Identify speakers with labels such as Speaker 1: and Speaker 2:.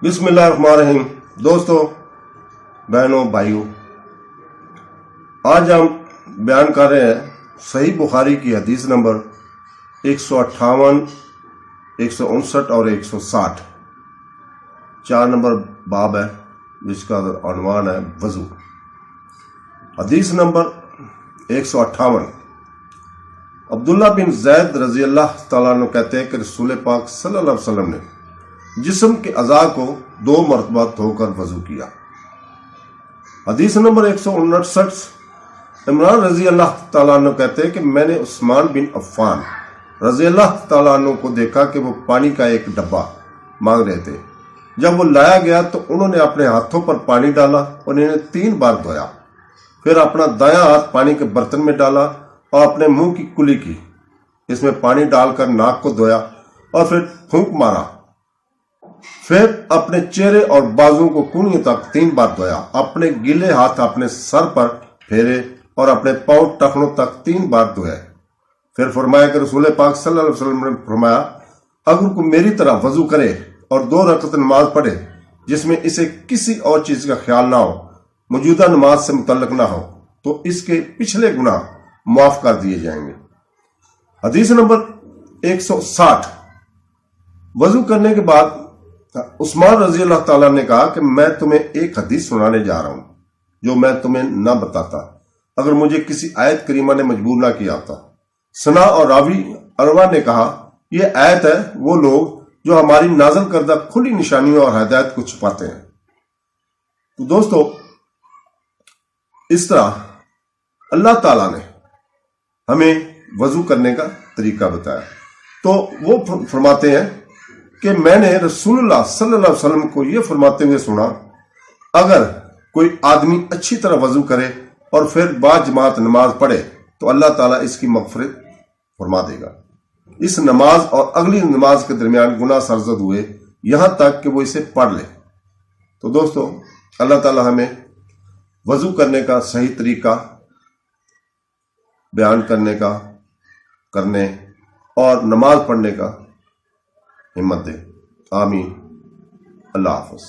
Speaker 1: बिस्मिल्लाहिर्रहमानिर्रहीम। दोस्तों, बहनों, भाइयों, आज हम बयान कर रहे हैं सही बुखारी की हदीस नंबर 158, 159 और 160। 4 नंबर बाब है जिसका उन्वान है वजू। हदीस नंबर 158। अब्दुल्ला बिन जैद रजी अल्लाह तआला अन्हु कहते हैं कि रसूल पाक सल्लल्लाहु अलैहि वसल्लम ने जिस्म के अज़ा को 2 मरतबा धोकर वजू किया। हदीस नंबर 159। इमरान रजी अल्लाह तआला अन्हु कहते हैं कि मैंने उस्मान बिन अफ़्फ़ान रजी अल्लाह तआला अन्हु को देखा कि वो पानी का एक डब्बा मांग रहे थे। जब वो लाया गया तो उन्होंने अपने हाथों पर पानी डाला और इन्हें 3 बार धोया। फिर अपना दायां हाथ पानी के बर्तन में डाला और अपने मुंह की कुली की, इसमें पानी डालकर नाक को धोया और फिर फूंक मारा। फिर अपने चेहरे और बाजुओं को कूहनियों तक 3 बार धोया। अपने गीले हाथ अपने सर पर फेरे और अपने पांव टखनों तक 3 बार धोए। फिर फरमाया कि रसूल पाक सल्लल्लाहु अलैहि वसल्लम ने फरमाया, अगर कोई मेरी तरह वजू करे और 2 रकअत नमाज पढ़े जिसमें इसे किसी और चीज का ख्याल ना हो, मौजूदा नमाज से मुतल्लक ना हो, तो इसके पिछले गुनाह माफ कर दिए जाएंगे। हदीस नंबर 160। वजू करने के बाद उस्मान रजी अल्लाह ताला ने कहा कि मैं तुम्हें एक हदीस सुनाने जा रहा हूं जो मैं तुम्हें न बताता अगर मुझे किसी आयत करीमा ने मजबूर ना किया होता। सना और रावी अरवा ने कहा, यह आयत है वो लोग जो हमारी नाज़िल करदा खुली निशानियों और हदायत को छुपाते हैं। तो दोस्तों, इस तरह अल्लाह ताला ने हमें वजू करने का तरीका बताया। तो वो फरमाते हैं कि मैंने रसूलुल्लाह सल्लल्लाहु अलैहि वसल्लम को यह फरमाते हुए सुना, अगर कोई आदमी अच्छी तरह वजू करे और फिर बाद जमात नमाज पढ़े तो अल्लाह ताला इसकी मग़फ़िरत फरमा देगा। इस नमाज और अगली नमाज के दरमियान गुनाह सरज़द हुए यहां तक कि वो इसे पढ़ ले। तो दोस्तों, अल्लाह ताला हमें वजू करने का सही तरीका बयान करने और नमाज पढ़ने का हिम्मत दे। आमीन। अल्लाह हाफ़िज़।